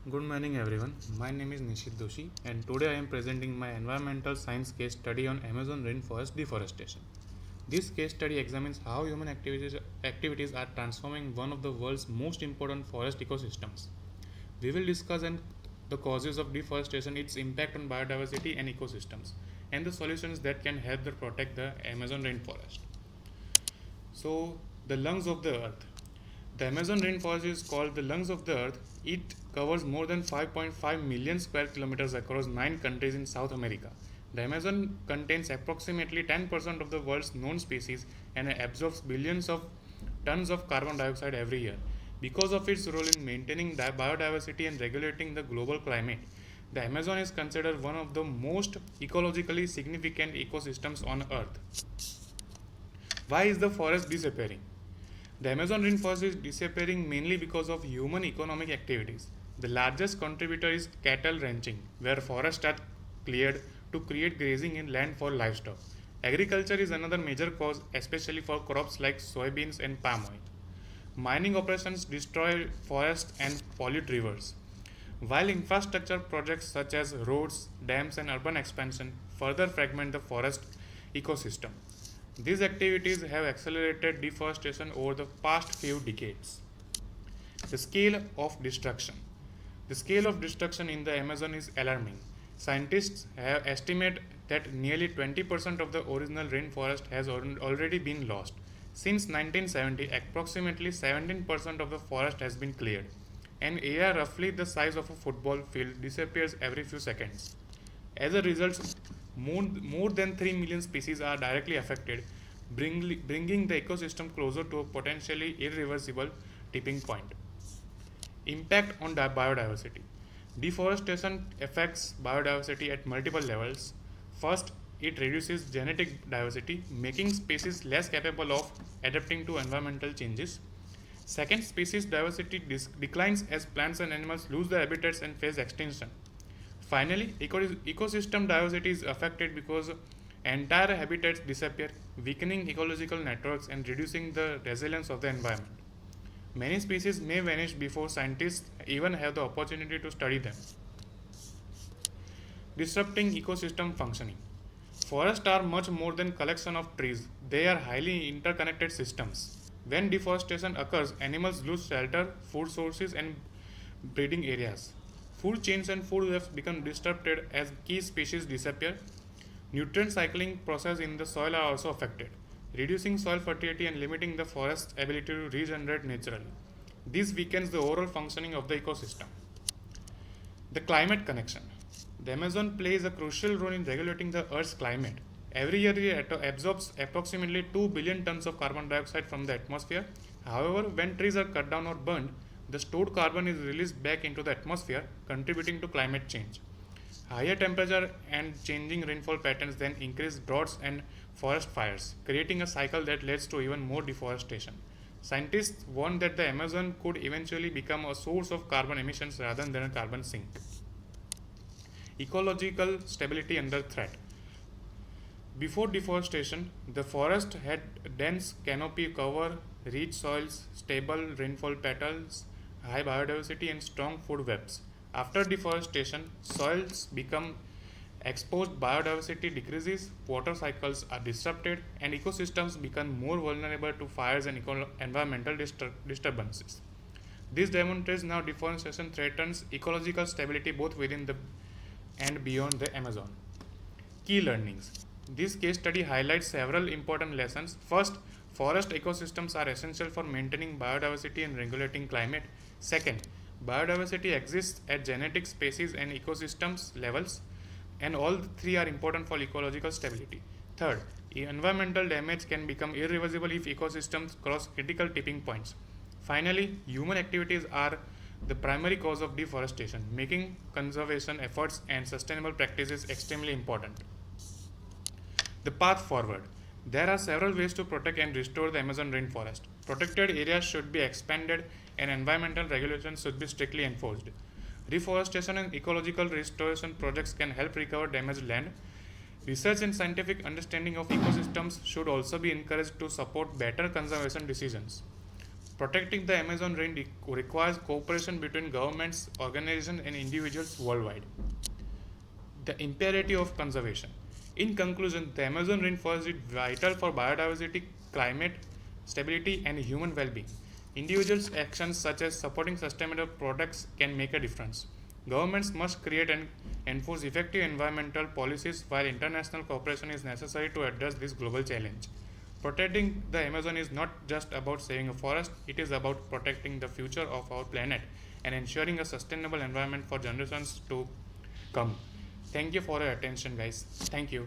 Good morning everyone. My name is Nishit Doshi and today I am presenting my environmental science case study on Amazon rainforest deforestation. This case study examines how human activities are transforming one of the world's most important forest ecosystems. We will discuss the causes of deforestation, its impact on biodiversity and ecosystems, and the solutions that can help to protect the Amazon rainforest. So, the lungs of the earth. The Amazon rainforest is called the lungs of the earth. It covers more than 5.5 million square kilometers across 9 countries in South America. The Amazon contains approximately 10% of the world's known species and absorbs billions of tons of carbon dioxide every year. Because of its role in maintaining biodiversity and regulating the global climate, the Amazon is considered one of the most ecologically significant ecosystems on earth. Why is the forest disappearing? The Amazon rainforest is disappearing mainly because of human economic activities. The largest contributor is cattle ranching, where forests are cleared to create grazing in land for livestock. Agriculture is another major cause, especially for crops like soybeans and palm oil. Mining operations destroy forests and pollute rivers, while infrastructure projects such as roads, dams, and urban expansion further fragment the forest ecosystem. These activities have accelerated deforestation over the past few decades. The scale of destruction. The scale of destruction in the Amazon is alarming. Scientists have estimated that nearly 20% of the original rainforest has already been lost. Since 1970, approximately 17% of the forest has been cleared. An area roughly the size of a football field disappears every few seconds. As a result, more than 3 million species are directly affected, bringing the ecosystem closer to a potentially irreversible tipping point. Impact on biodiversity. Deforestation affects biodiversity at multiple levels. First, it reduces genetic diversity, making species less capable of adapting to environmental changes. Second, species diversity declines as plants and animals lose their habitats and face extinction. Finally, ecosystem diversity is affected because entire habitats disappear, weakening ecological networks and reducing the resilience of the environment. Many species may vanish before scientists even have the opportunity to study them. Disrupting ecosystem functioning. Forests are much more than collection of trees. They are highly interconnected systems. When deforestation occurs, animals lose shelter, food sources and breeding areas. Food chains and food webs become disrupted as key species disappear. Nutrient cycling process in the soil are also affected, reducing soil fertility and limiting the forest's ability to regenerate naturally. This weakens the overall functioning of the ecosystem. The climate connection. The Amazon plays a crucial role in regulating the Earth's climate. Every year it absorbs approximately 2 billion tons of carbon dioxide from the atmosphere. However, when trees are cut down or burned, the stored carbon is released back into the atmosphere, contributing to climate change. Higher temperature and changing rainfall patterns then increase droughts and forest fires, creating a cycle that leads to even more deforestation. Scientists warn that the Amazon could eventually become a source of carbon emissions rather than a carbon sink. Ecological stability under threat. Before deforestation, the forest had dense canopy cover, rich soils, stable rainfall patterns, high biodiversity, and strong food webs. After deforestation, soils become exposed, biodiversity decreases, water cycles are disrupted, and ecosystems become more vulnerable to fires and environmental disturbances. This demonstrates how deforestation threatens ecological stability both within the and beyond the Amazon. Key learnings. This case study highlights several important lessons. First, forest ecosystems are essential for maintaining biodiversity and regulating climate. Second, biodiversity exists at genetic, species, and ecosystems levels, and all three are important for ecological stability. Third, environmental damage can become irreversible if ecosystems cross critical tipping points. Finally, human activities are the primary cause of deforestation, making conservation efforts and sustainable practices extremely important. The path forward. There are several ways to protect and restore the Amazon rainforest. Protected areas should be expanded and environmental regulations should be strictly enforced. Reforestation and ecological restoration projects can help recover damaged land. Research and scientific understanding of ecosystems should also be encouraged to support better conservation decisions. Protecting the Amazon requires cooperation between governments, organizations, and individuals worldwide. The imperative of conservation. In conclusion, the Amazon rainforest is vital for biodiversity, climate stability, and human well being. Individuals' actions such as supporting sustainable products can make a difference. Governments must create and enforce effective environmental policies, while international cooperation is necessary to address this global challenge. Protecting the Amazon is not just about saving a forest, it is about protecting the future of our planet and ensuring a sustainable environment for generations to come. Thank you for your attention, guys. Thank you.